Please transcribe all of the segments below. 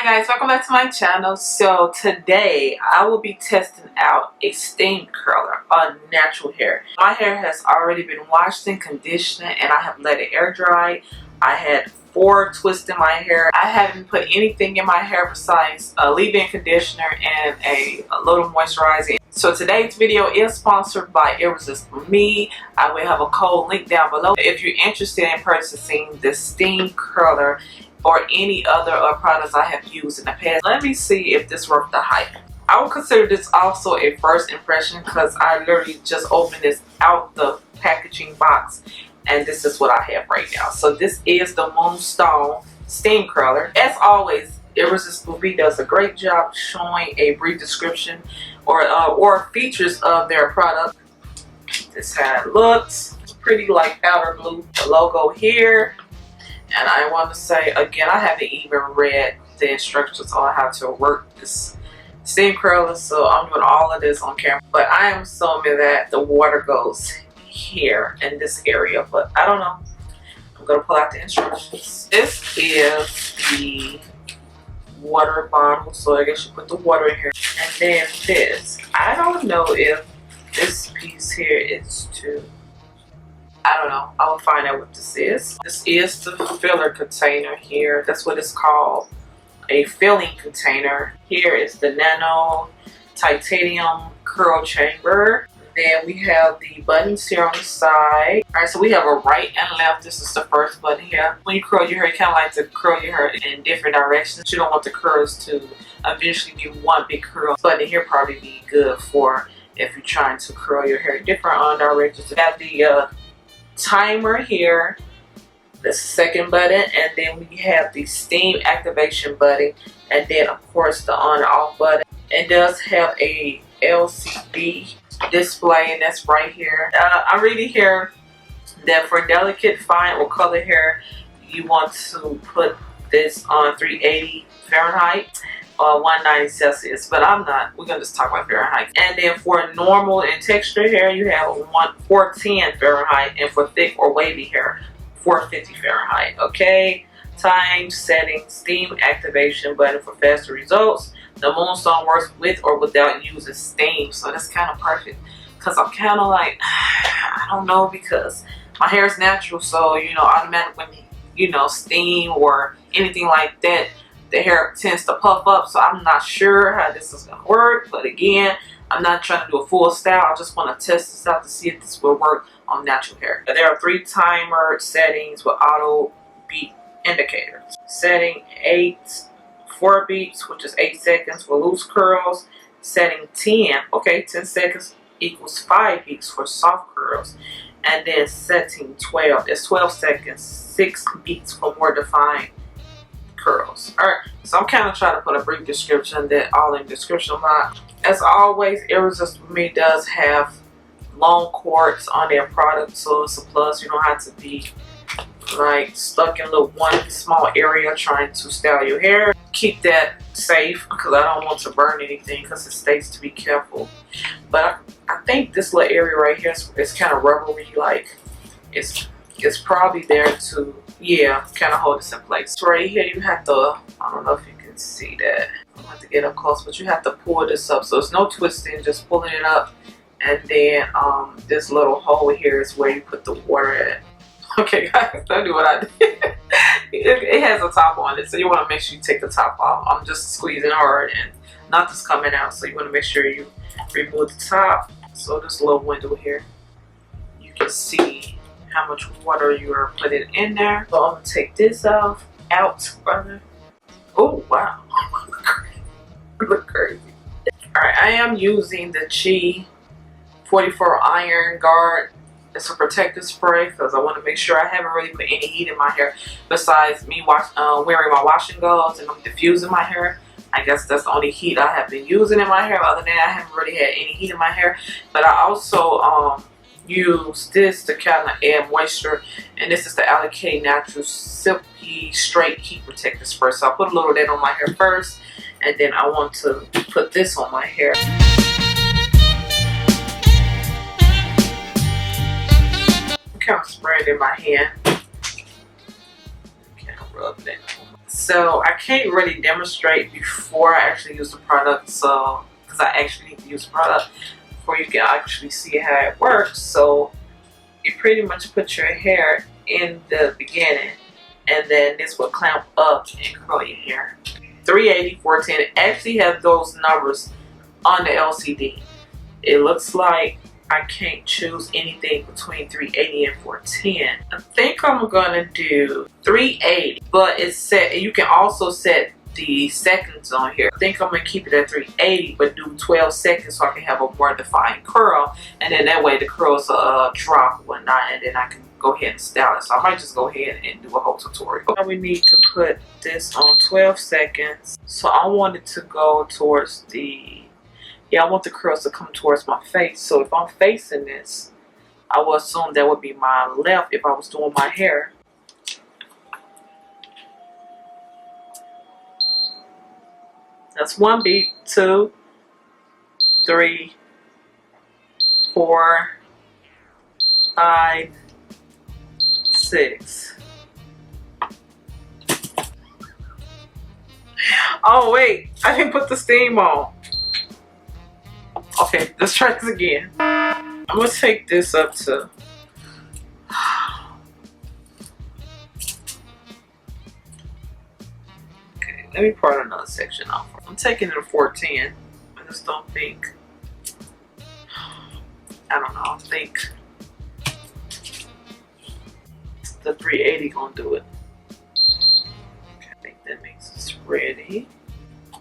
Hi guys, welcome back to my channel. So today I will be testing out a steam curler on natural hair. My hair has already been washed and conditioned and I have let it air dry. I had 4 twists in my hair. I haven't put anything in my hair besides a leave-in conditioner and a little moisturizer. So today's video is sponsored by Irresistible Me. I will have a code link down below if you're interested in purchasing the steam curler or any other products I have used in the past. Let me see if this worth the hype. I would consider this also a first impression because I literally just opened this out the packaging box and this is what I have right now. So this is the Moonstone steam curler. As always, Irresistible Me does a great job showing a brief description or features of their product. This is how it looks. It's pretty like powder blue. The logo here. And I want to say again, I haven't even read the instructions on how to work this steam curler, so I'm doing all of this on camera. But I am assuming that the water goes here in this area, but I don't know. I'm gonna pull out the instructions. This is the water bottle, so I guess you put the water in here. And then this, I don't know if this piece here is to, I don't know. I will find out what this is. This is the filler container here. That's what it's called. A filling container. Here is the nano titanium curl chamber. Then we have the buttons here on the side. Alright, so we have a right and left. This is the first button here. When you curl your hair, you kind of like to curl your hair in different directions. You don't want the curls to eventually be one big curl. This button here probably be good for if you're trying to curl your hair in different directions. We have the timer here, the second button, and then we have the steam activation button, and then of course the on and off button. It does have a LCD display, and that's right here. I'm reading here that for delicate, fine, or colored hair, you want to put this on 380 Fahrenheit. 190 Celsius, but I'm not. We're gonna just talk about Fahrenheit. And then for normal and texture hair, you have 410 Fahrenheit, and for thick or wavy hair, 450 Fahrenheit. Okay. Time, settings, steam activation button for faster results. The Moonstone works with or without using steam, so that's kind of perfect. Cause I'm kind of like, I don't know, because my hair is natural, so you know, automatically when you know steam or anything like that, the hair tends to puff up, so I'm not sure how this is going to work. But again, I'm not trying to do a full style. I just want to test this out to see if this will work on natural hair. There are 3 timer settings with auto beat indicators. Setting 4 beats, which is 8 seconds for loose curls. Setting 10, okay, 10 seconds equals 5 beats for soft curls. And then setting 12 is 12 seconds, 6 beats for more defined curls. Alright, so I'm kind of trying to put a brief description that all in the description box. As always, Irresistible Me does have long cords on their product, so it's a plus. You don't have to be like stuck in one small area trying to style your hair. Keep that safe because I don't want to burn anything because it states to be careful. But I think this little area right here is kind of rubbery, like it's probably there to, yeah, kind of hold this in place. So right here you have to, I don't know if you can see that. I have to get up close, but you have to pull this up. So it's no twisting, just pulling it up. And then this little hole here is where you put the water at. Okay guys, don't do what I did. It has a top on it, so you want to make sure you take the top off. I'm just squeezing hard and nothing's coming out, so you want to make sure you remove the top. So this little window here, you can see how much water you are putting in there. So I'm gonna take this out, brother. Oh wow, look crazy. All right, I am using the Chi 44 Iron Guard. It's a protective spray because I want to make sure I haven't really put any heat in my hair besides me wearing my washing gloves and I'm diffusing my hair. I guess that's the only heat I have been using in my hair. Other than that, I haven't really had any heat in my hair. But I also use this to kind of add moisture, and this is the Alikay Natural Silky Straight Heat Protective Spray. So I put a little of that on my hair first, and then I want to put this on my hair. Kind of spray it in my hand. Kind of rub that. So I can't really demonstrate before I actually use the product, so because I actually need to use the product before you can actually see how it works. So you pretty much put your hair in the beginning, and then this will clamp up and curl your hair. 380, 410, it actually has those numbers on the LCD. It looks like I can't choose anything between 380 and 410. I think I'm gonna do 380, but it's set. You can also set the seconds on here. I think I'm gonna keep it at 380, but do 12 seconds so I can have a more defined curl, and then that way the curls drop and whatnot, and then I can go ahead and style it. So I might just go ahead and do a whole tutorial. Now we need to put this on 12 seconds. So I want it to go towards the, I want the curls to come towards my face. So if I'm facing this, I will assume that would be my left if I was doing my hair. That's 1 beat, 2, 3, 4, 5, 6. Oh wait, I didn't put the steam on. Okay, let's try this again. I'm gonna take this up to, okay, let me part another section off. I'm taking it to 410. I just don't think, I don't know, I think the 380 gonna do it. Okay, I think that makes us ready.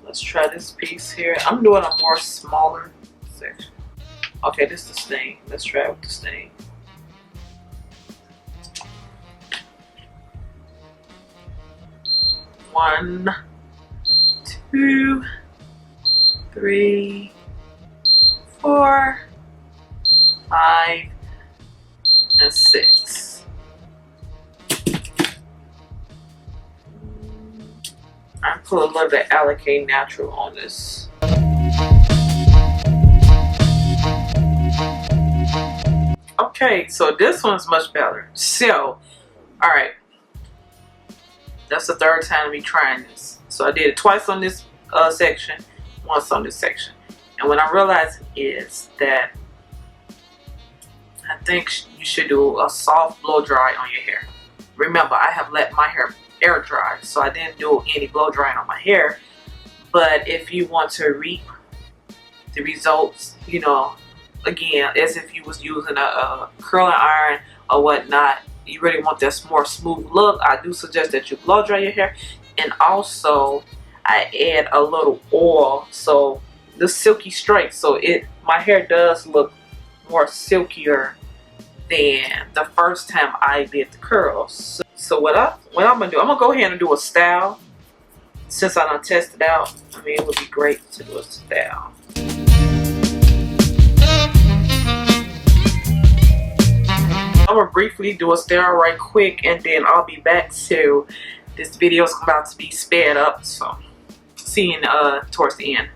Let's try this piece here. I'm doing a more smaller section. Okay, this is the stain. Let's try it with the stain. One, 2, 3, 4, 5, and 6. I put a little bit Alikay Natural on this. Okay, so this one's much better. So, alright. That's the third time me trying this. So I did it twice on this section, once on this section. And what I realized is that I think you should do a soft blow dry on your hair. Remember, I have let my hair air dry, so I didn't do any blow drying on my hair. But if you want to reap the results, you know, again, as if you was using a curling iron or whatnot, you really want this more smooth look, I do suggest that you blow dry your hair. And also I add a little oil, so the silky straight, so my hair does look more silkier than the first time I did the curls. So what I'm gonna do, I'm gonna go ahead and do a style. Since I done tested out, I mean, it would be great to do a style. I'm gonna briefly do a style right quick, and then I'll be back. So this video is about to be sped up, so see you towards the end.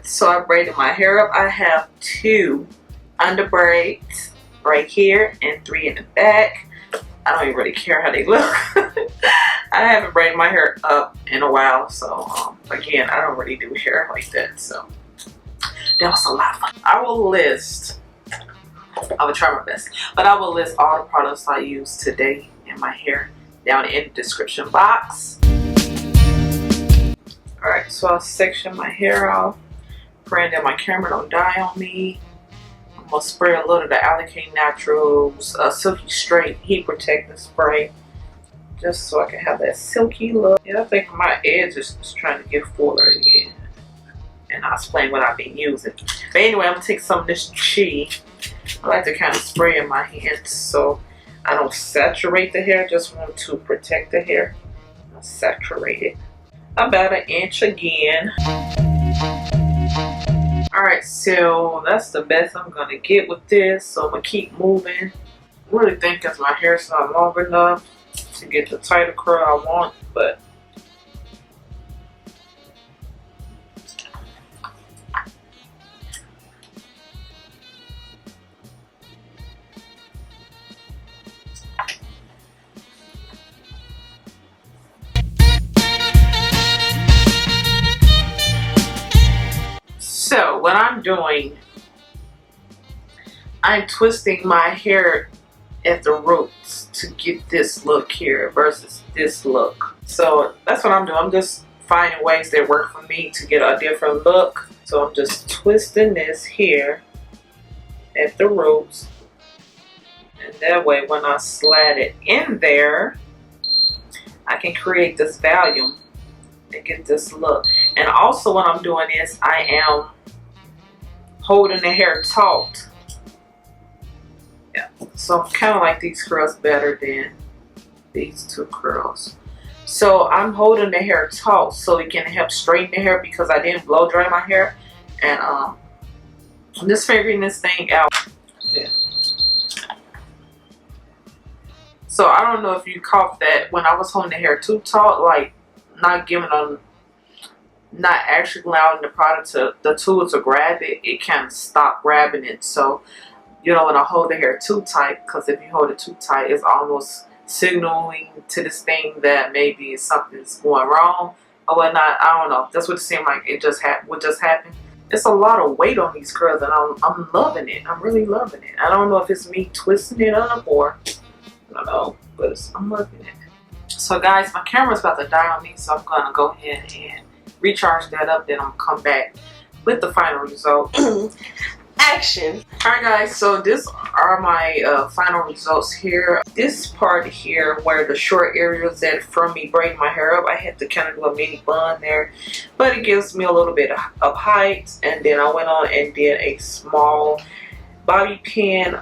So I braided my hair up. I have 2 under braids right here and 3 in the back. I don't even really care how they look. I haven't braided my hair up in a while, so again, I don't really do hair like that. So that was a lot of fun. I will try my best, but I will list all the products I used today in my hair down in the description box. Alright, so I'll section my hair off. Praying that my camera don't die on me. I'm I'm gonna spray a little of the Alikay Naturals Silky Straight Heat Protectant Spray, just so I can have that silky look. Yeah, I think my edge is trying to get fuller again, and I'll explain what I've been using. But anyway, I'm gonna take some of this Chi. I like to kind of spray in my hands so I don't saturate the hair. Just want to protect the hair. I'll saturate it about an inch again. Alright, so that's the best I'm gonna get with this. So I'm gonna keep moving. I really think because my hair's not long enough to get the tighter curl I want, but so what I'm doing, I'm twisting my hair at the roots to get this look here versus this look. So that's what I'm doing. I'm just finding ways that work for me to get a different look. So I'm just twisting this here at the roots, and that way when I slide it in there, I can create this volume and get this look. And also what I'm doing is I am holding the hair taut. Yeah, so I kind of like these curls better than these two curls. So I'm holding the hair taut so it can help straighten the hair because I didn't blow dry my hair. And I'm just figuring this thing out. Yeah. So I don't know if you caught that when I was holding the hair too taut, like not giving them, not actually allowing the product to, the tool to grab it, it kind of stopped grabbing it. So you don't want to hold the hair too tight, because if you hold it too tight, it's almost signaling to this thing that maybe something's going wrong or whatnot. I don't know. That's what it seemed like. It just what just happened. It's a lot of weight on these curls, and I'm loving it. I'm really loving it. I don't know if it's me twisting it up or I don't know, but I'm loving it. So guys, my camera's about to die on me, so I'm gonna go ahead and recharge that up. Then I'm gonna come back with the final result. Action. Alright guys, so this are my final results here. This part here where the short areas that from me braiding my hair up, I had to kind of do a mini bun there, but it gives me a little bit of height. And then I went on and did a small bobby pin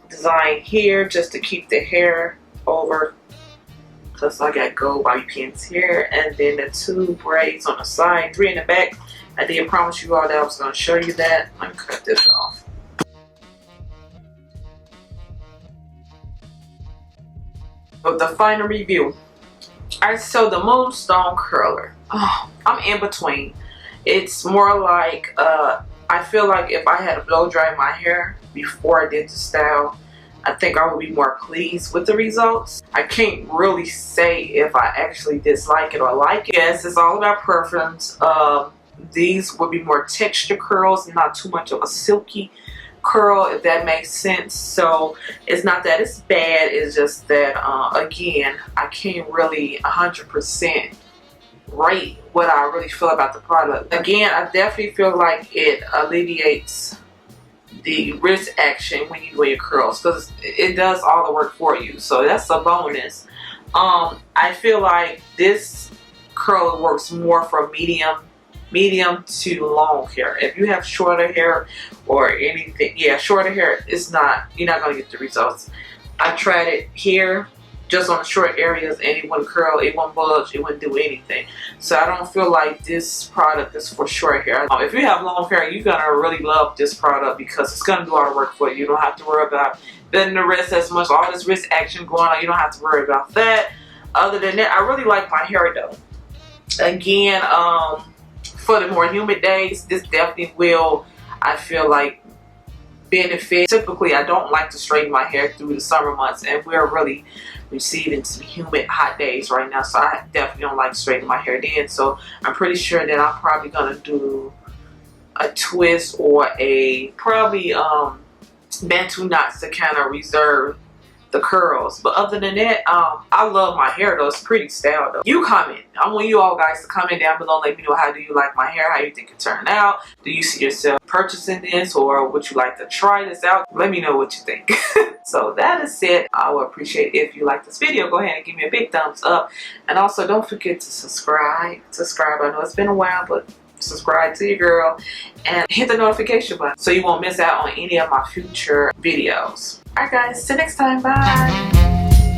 design here just to keep the hair over, because I got gold bobby pins here, and then the 2 braids on the side, 3 in the back. I did promise you all that I was going to show you that. Let me cut this off. But the final review. Alright, so the Moonstone Curler. Oh, I'm in between. It's more like, I feel like if I had to blow dry my hair before I did the style, I think I would be more pleased with the results. I can't really say if I actually dislike it or like it. Yes, it's all about preference. These would be more texture curls, not too much of a silky curl, if that makes sense. So it's not that it's bad, it's just that again, I can't really 100% rate what I really feel about the product. Again, I definitely feel like it alleviates the wrist action when you do your curls, because it does all the work for you, so that's a bonus. I feel like this curler works more for medium to long hair. If you have shorter hair or anything, yeah, shorter hair, it's not, you're not gonna get the results. I tried it here just on the short areas and it wouldn't curl, it wouldn't budge, it wouldn't do anything. So I don't feel like this product is for short hair. If you have long hair, you're gonna really love this product because it's gonna do all the work for you. You don't have to worry about bending the wrist as much, all this wrist action going on, you don't have to worry about that. Other than that, I really like my hair though. Again, for the more humid days, this definitely will, I feel like, benefit. Typically, I don't like to straighten my hair through the summer months, and we're really receiving some humid, hot days right now, so I definitely don't like straightening my hair then. So I'm pretty sure that I'm probably gonna do a twist or a probably Bantu knots to kind of reserve the curls. But other than that, I love my hair though. It's pretty style though. You comment. I want you all guys to comment down below. Let me know, how do you like my hair? How you think it turned out? Do you see yourself purchasing this, or would you like to try this out? Let me know what you think. So that is it. I would appreciate if you like this video. Go ahead and give me a big thumbs up. And also don't forget to subscribe. I know it's been a while, but subscribe to your girl and hit the notification button so you won't miss out on any of my future videos. Alright guys, till next time, bye.